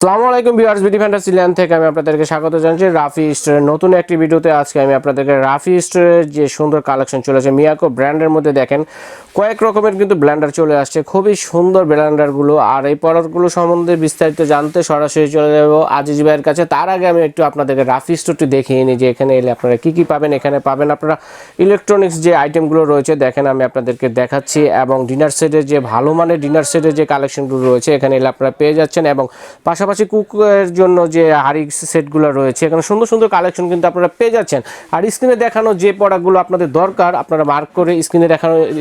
আসসালামু আলাইকুম viewers, BD ফ্যান্টাসিল্যান্ড থেকে আমি আপনাদেরকে স্বাগত জানাচ্ছি রাফি স্টোরের নতুন একটি ভিডিওতে। আজকে আমি আপনাদেরকে রাফি স্টোরের যে সুন্দর কালেকশন চলেছে মিয়াকো ব্র্যান্ডের মধ্যে দেখেন কয়েক রকমের কিন্তু ব্লেন্ডার চলে আসছে, খুবই সুন্দর ব্লেন্ডারগুলো। আর এই প্রোডাক্টগুলো সম্বন্ধে বিস্তারিত জানতে সরাসরি চলে যাব আজিজ ভাইয়ের কাছে। তার আগে আমি একটু আপনাদেরকে রাফি স্টোরটি দেখিয়ে নিই যে এখানে এলে আপনারা কী কী পাবেন। এখানে পাবেন আপনারা ইলেকট্রনিক্স যে আইটেমগুলো রয়েছে, দেখেন আমি আপনাদেরকে দেখাচ্ছি, এবং ডিনার সেটের যে ভালো মানের ডিনার সেটের যে কালেকশনগুলো রয়েছে এখানে এলে আপনারা পেয়ে যাচ্ছেন। এবং পাশাপাশি কুকের জন্য যে হাড়ি সেটগুলো রয়েছে এখানে সুন্দর সুন্দর কালেকশন কিন্তু আপনারা পেয়ে যাচ্ছেন। আর স্ক্রিনে দেখানো যে প্রোডাক্টগুলো আপনাদের দরকার আপনারা মার্ক করে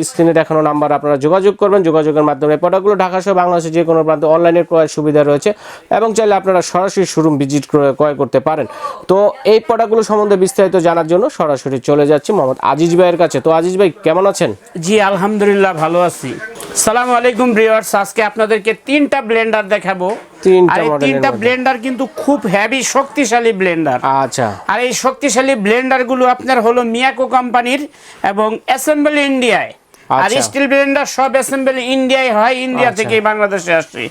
স্ক্রিনে দেখানো নাম্বার আপনারা যোগাযোগ করবেন। যোগাযোগের মাধ্যমে প্রোডাক্টগুলো ঢাকা সহ বাংলাদেশের যে কোনো প্রান্তে অনলাইনে ক্রয়ের সুবিধা রয়েছে, এবং চাইলে আপনারা সরাসরি শোরুম ভিজিট ক্রয় করতে পারেন। তো এই প্রোডাক্টগুলো সম্বন্ধে বিস্তারিত জানার জন্য সরাসরি চলে যাচ্ছি মোহাম্মদ আজিজ ভাইয়ের কাছে। তো আজিজ ভাই কেমন আছেন? জি আলহামদুলিল্লাহ ভালো আছি। আসসালামু আলাইকুম ভিউয়ার্স, আজকে আপনাদেরকে তিনটা ব্লেন্ডার দেখাবো। আর এই তিনটা ব্লেন্ডার কিন্তু খুব হেভি শক্তিশালী ব্লেন্ডার। আচ্ছা, আর এই শক্তিশালী ব্লেন্ডার গুলো আপনার হলো মিয়াকো কোম্পানির এবং অ্যাসেম্বল ইন্ডিয়ায়। আর স্টিল ব্লেন্ডার সব অ্যাসেম্বলি ইন্ডিয়ায় হয়, ইন্ডিয়া থেকে বাংলাদেশে আসছে।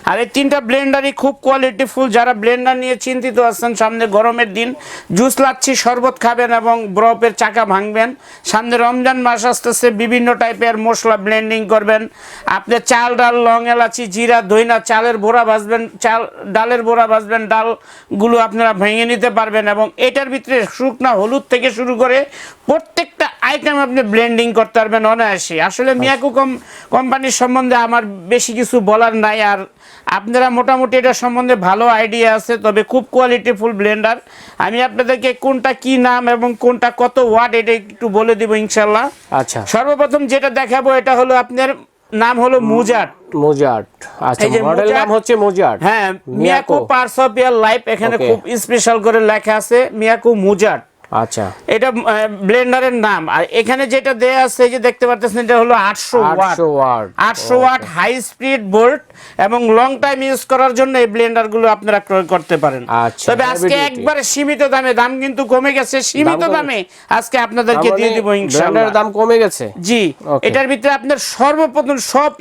আর এই তিনটা ব্লেন্ডারই খুব কোয়ালিটিফুল। যারা ব্লেন্ডার নিয়ে চিন্তিত আছেন, সামনে গরমের দিন জুস লাচ্ছি শরবত খাবেন এবং বরফের চাকা ভাঙবেন, সামনে রমজান মাস আসতেছে, বিভিন্ন টাইপের মশলা ব্লেন্ডিং করবেন, আপনি চাল ডাল লং এলাচি জিরা ধইনা চালের বোড়া ভাজবেন, ডালের বোড়া ভাজবেন, ডালগুলো আপনারা ভেঙে নিতে পারবেন। এবং এটার ভিতরে শুকনা হলুদ থেকে শুরু করে প্রত্যেকটা আইটেম আপনি ব্লেন্ডিং করতে পারবেন অনায়াসে। আসলে মিয়াকো কোম্পানির সম্বন্ধে আমার বেশি কিছু বলার নাই, আর আপনারা মোটামুটি এটা সম্বন্ধে ভালো আইডিয়া আছে। তবে খুব কোয়ালিটিফুল ব্লেন্ডার। আমি আপনাদেরকে কোনটা কি নাম এবং কোনটা কত ওয়াট এটা একটু বলে দিব ইনশাল্লাহ। আচ্ছা, সর্বপ্রথম যেটা দেখাবো এটা হলো আপনার নাম হলো মুজাট। আচ্ছা, মডেল নাম হচ্ছে মুজাট। হ্যাঁ, Miyako parts of year life এখানে খুব স্পেশাল করে লেখা আছে মিয়াকো মুজাট। আচ্ছা, এটা ব্লেন্ডারের নাম। আর এখানে যেটা দেয়া আছে যে দেখতে পাচ্ছেন এটা হলো 800 ওয়াট হাই স্পিড ভোল্ট, এবং লং টাইম ইউজ করার জন্য এই ব্লেন্ডার গুলো আপনারা ক্রয় করতে পারেন। তবে আজকে একবারে সীমিত দামে, দাম কিন্তু কমে গেছে, সীমিত দামে আজকে আপনাদেরকে দিয়ে দিব ইনশাআল্লাহ। দাম কমে গেছে জি। এটার ভিতরে আপনার সর্বপ্রথম সব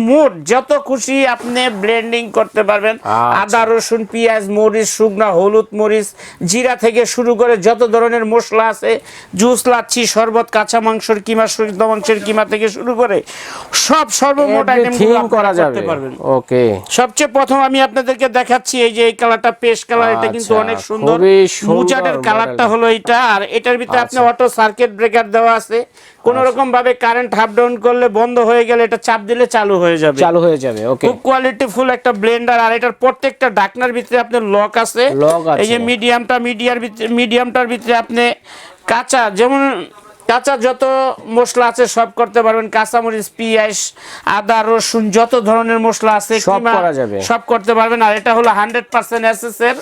মোট যত খুশি আপনি ব্লেন্ডিং করতে পারবেন। আদা রসুন পেঁয়াজ মরিচ শুকনা হলুদ মরিচ জিরা থেকে শুরু করে যত ধরনের মশলা আছে, জুস লাচ্ছি শরবত কাঁচা মাংসের কিমা শুকনো মাংসের কিমা থেকে শুরু করে সব সর্বমোট আইটেমগুলো করা যাবে পারবেন। ওকে, সবচেয়ে প্রথম আমি আপনাদেরকে দেখাচ্ছি এই যে এই কালারটা পেস্ট কালার, এটা কিন্তু অনেক সুন্দর। মুজাটের কালারটা হলো এটা। আর এটার ভিতরে আপনি অটো সার্কিট ব্রেকার দেওয়া আছে, কোন রকম ভাবে কারেন্ট হাফ ডাউন করলে বন্ধ হয়ে গেলে এটা চাপ দিলে চালু হয়ে যাবে। ওকে, খুব কোয়ালিটিফুল একটা ব্লেন্ডার। আর এটার প্রত্যেকটা ঢাকনার ভিতরে আপনার লক আছে। এই যে মিডিয়ামটার ভিতরে আপনি কাঁচা, যেমন কাঁচা যত মশলা আছে সব করতে পারবেন, কাঁচামরিচ পেঁয়াজ আদা রসুন যত ধরনের মশলা আছে সব করতে পারবেন। আর এটা হলো 100% এসএস এর।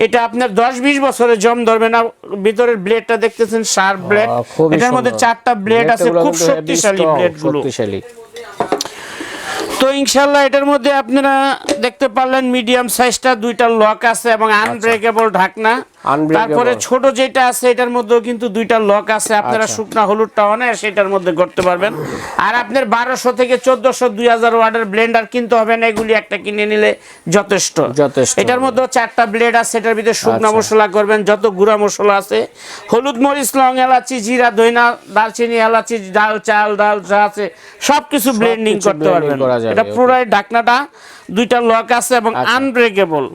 এটা আপনার 10-20 বছরে জম ধরবে না। ভিতরের ব্লেডটা দেখতেছেন শার্প ব্লেড, এটার মধ্যে 4টা ব্লেড আছে, খুব শক্তিশালী ব্লেডগুলো। তো ইনশাআল্লাহ এটার মধ্যে আপনারা দেখতে পারলেন মিডিয়াম সাইজটা 2টা লক আছে এবং আনব্রেকেবল ঢাকনা। তারপরে ছোট যেটা আছে এটার মধ্যেও কিন্তু 2টা লক আছে, আপনারা শুকনা হলুদটা অনায়াসে এটার মধ্যে করতে পারবেন। আর আপনার 1200 থেকে 1400 2000 ওয়াটের ব্লেন্ডার কিনতে হবে না, এগুলি একটা কিনে নিলে যথেষ্ট। এটার মধ্যে 4টা ব্লেড আছে, এটার ভিতরে শুকনা মশলা করবেন, যত গুঁড়া মশলা আছে হলুদ মরিচ লং এলাচি জিরা ধইনা দারচিনি এলাচি ডাল চাল ডাল যা আছে সবকিছু ব্লেন্ডিং করতে পারবেন। এটা পুরাই ঢাকনাটা 2টা লক আছে এবং আনব্রেকেবল।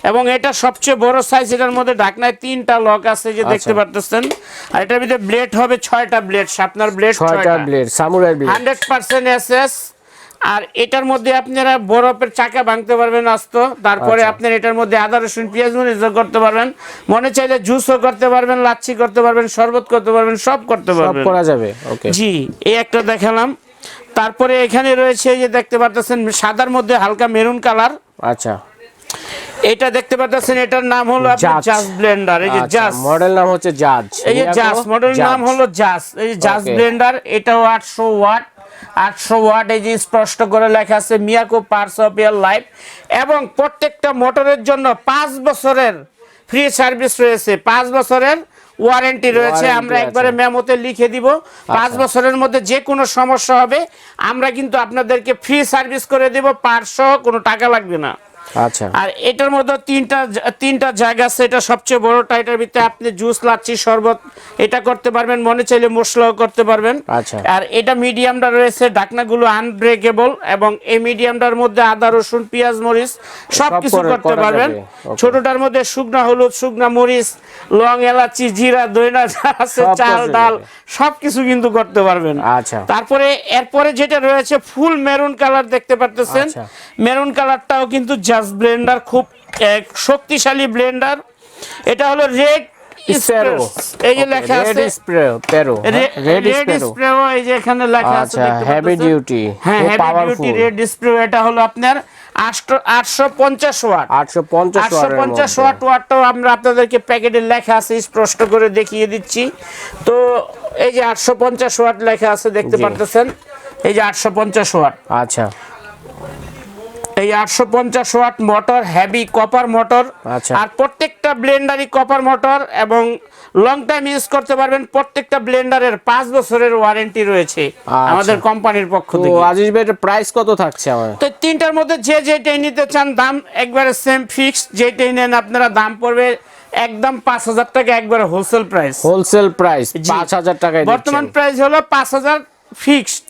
এবং এটা সবচেয়ে বড় সাইজ, এটার মধ্যে ঢাকনায় 3টা লক আছে যে দেখতে পাচ্ছেন। আর এটার ভিতরে ব্লেড হবে 6টা ব্লেড, শার্পনার ব্লেড 6টা ব্লেড, সামুরাই ব্লেড 100% এসএস। আর এটার মধ্যে আপনারা বরফের চাকা ভাঙতে পারবেন আস্ত। তারপরে আপনার এটার মধ্যে আদা রসুন পেঁয়াজ মরিচ করতে পারবেন, মনে চাইলে জুসও করতে পারবেন, লাচ্ছি করতে পারবেন, শরবত করতে পারবেন, সব করতে পারবেন, সব করা যাবে। ওকে জি, এই একটা দেখালাম। তারপরে এখানে রয়েছে যে দেখতে পাচ্ছেন সাদার মধ্যে হালকা মেরুন কালার। আচ্ছা, এটা দেখতে পাচ্ছেন এটার নাম হলো জাজ ব্লেন্ডার। এই যে জাজ মডেল নাম হচ্ছে জাজ, এই যে জাজ মডেল নাম হলো জাজ। এই যে জাজ ব্লেন্ডার, এটাও 800 ওয়াট। এই যে স্পষ্ট করে লেখা আছে Miyako parts of year life. এবং প্রত্যেকটা মোটরের জন্য 5 বছরের ফ্রি সার্ভিস রয়েছে, 5 বছরের ওয়ারেন্টি রয়েছে। আমরা একবারে মেমোতে লিখে দিব 5 বছরের মধ্যে যে কোনো সমস্যা হবে আমরা কিন্তু আপনাদেরকে ফ্রি সার্ভিস করে দেব, পার্টস কোনো টাকা লাগবে না। আচ্ছা। আর এটার মধ্যে তিনটা জায়গা আছে, এটা সবচেয়ে বড়টা। এটার ভিতরে আপনি জুস, লাচ্ছি, শরবত এটা করতে পারবেন, মনে চাইলে মশলাও করতে পারবেন। আচ্ছা। আর এটা মিডিয়ামটা রয়েছে, ঢাকনাগুলো আনব্রেকেবল, এবং এই মিডিয়ামটার মধ্যে আদা, রসুন, পেঁয়াজ, মরিচ সবকিছু করতে পারবেন। ছোটটার মধ্যে শুকনা হলুদ, শুকনা মরিচ, লং, এলাচি, জিরা, দইনা যা আছে, চাল, ডাল সবকিছু কিন্তু করতে পারবেন। আচ্ছা। তারপরে এরপরে যেটা রয়েছে ফুল মেরুন কালার দেখতে পারতেছেন। মেরুন কালারটাও কিন্তু জাস্ট ব্লেন্ডার, খুব শক্তিশালী ব্লেন্ডার। এটা হলো রেড স্প্রে, এই যে লেখা আছে রেড স্প্রে, রেড স্প্রে, এই যে এখানে লেখা আছে দেখতে পাচ্ছেন, হেভি ডিউটি, হ্যাঁ হেভি ডিউটি রেড স্প্রে। এটা হলো আপনার 850 ওয়াট। 850 ওয়াটটাও আমরা আপনাদেরকে প্যাকেটে লেখা আছে, স্পষ্ট করে দেখিয়ে দিচ্ছি। তো এই যে 850 ওয়াট লেখা আছে দেখতে পারতেছেন, এই যে 850 ওয়াট। আচ্ছা। এই 850 watt motor, heavy copper motor. আর প্রত্যেকটা ব্লেন্ডারই কপার মোটর, এবং লং টাইম ইউজ করতে পারবেন। প্রত্যেকটা ব্লেন্ডারের 5 বছরের ওয়ারেন্টি রয়েছে আমাদের কোম্পানির পক্ষ থেকে। তো আজিজ ভাই, এর প্রাইস কত থাকছে আমাদের? তো তিনটার মধ্যে যে যেটাই নিতে চান দাম একবারে সেম ফিক্সড, যেটাই নেন আপনারা দাম পড়বে একদম 5000 টাকা, একবারে হোলসেল প্রাইস। হোলসেল প্রাইস 5000 টাকায় দিচ্ছেন। বর্তমান প্রাইস হলো 5000 ফিক্সড,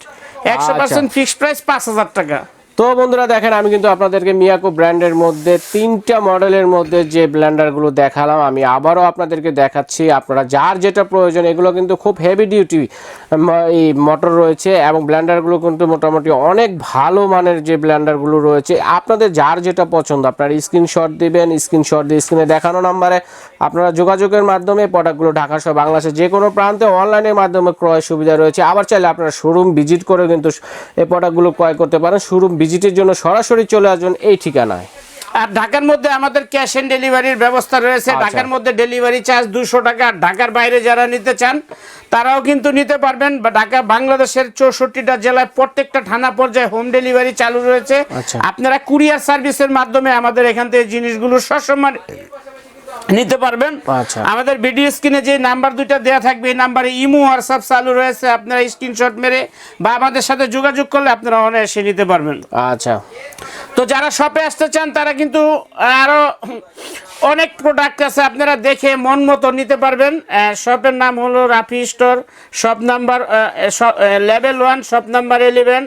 100% ফিক্সড প্রাইস 5000 টাকা। তো বন্ধুরা দেখেন, আমি কিন্তু আপনাদেরকে মিয়াকো ব্র্যান্ডের মধ্যে 3টা মডেলের মধ্যে যে ব্লেন্ডারগুলো দেখালাম, আমি আবারও আপনাদেরকে দেখাচ্ছি। আপনারা যার যেটা প্রয়োজন, এগুলো কিন্তু খুব হেভি ডিউটি এই মোটর রয়েছে, এবং ব্লেন্ডারগুলো কিন্তু মোটামুটি অনেক ভালো মানের যে ব্লেন্ডারগুলো রয়েছে। আপনাদের যার যেটা পছন্দ আপনারা স্ক্রিনশট দিবেন, স্ক্রিনশট দিয়ে স্ক্রিনে দেখানো নাম্বারে আপনারা যোগাযোগের মাধ্যমে প্রোডাক্টগুলো ঢাকা সহ বাংলাদেশের যে কোনো প্রান্তে অনলাইনের মাধ্যমে ক্রয় সুবিধা রয়েছে। আবার চাইলে আপনারা শোরুম ভিজিট করে কিন্তু এই প্রোডাক্টগুলো ক্রয় করতে পারেন। শোরুম ভিজিটের জন্য সরাসরি চলে আসবেন এই ঠিকানায়। আর ঢাকার মধ্যে আমাদের ক্যাশ অন ডেলিভারির ব্যবস্থা রয়েছে। ঢাকার মধ্যে ডেলিভারি চার্জ 200 টাকা। আর ঢাকার বাইরে যারা নিতে চান তারাও কিন্তু নিতে পারবেন। ঢাকা বাংলাদেশের 64টা জেলায় প্রত্যেকটা থানা পর্যায়ে হোম ডেলিভারি চালু রয়েছে। আপনারা কুরিয়ার সার্ভিসের মাধ্যমে আমাদের এখান থেকে জিনিসগুলো সসম্মানে নিতে পারবেন। আমাদের ভিডিও স্ক্রিনে যে নাম্বার দুইটা দেয়া থাকবে, এই নাম্বারে ইমো, হোয়াটসঅ্যাপ চালু রয়েছে। আপনারা স্ক্রিনশট মেরে বা আমাদের সাথে যোগাযোগ করলে আপনারা অনায়াসে নিতে পারবেন। আচ্ছা। তো যারা শপে আসতে চান তারা কিন্তু আরো অনেক প্রোডাক্ট আছে, আপনারা দেখে মন মতো নিতে পারবেন। শপের নাম হলো Rafi store, shop number level 1, shop number 11,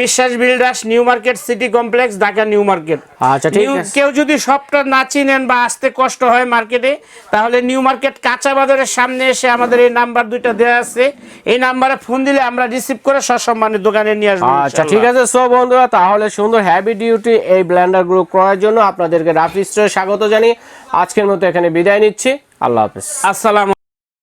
বিশ্বাস builders, new market city complex, Dhaka new market. আচ্ছা, ঠিক আছে। কেউ যদি শপটা না চিনেন বা আসতে কষ্ট হয় মার্কেটে, তাহলে নিউ মার্কেট কাঁচা বাজারের সামনে এসে আমাদের এই নাম্বার দুইটা দেওয়া আছে, এই নাম্বারে ফোন দিলে আমরা রিসিভ করে সসম্মানে দোকানে নিয়ে আসবো। আচ্ছা, ঠিক আছে। সো বন্ধুরা, তাহলে সুন্দর হেভি ডিউটি এই ব্লেন্ডারগুলো ক্রয়ের জন্য আপনাদেরকে রাফি স্টোরে স্বাগত জানিয়ে আজকের মতো এখানে বিদায় নিচ্ছি। আল্লাহ হাফেজ। আসসালাম।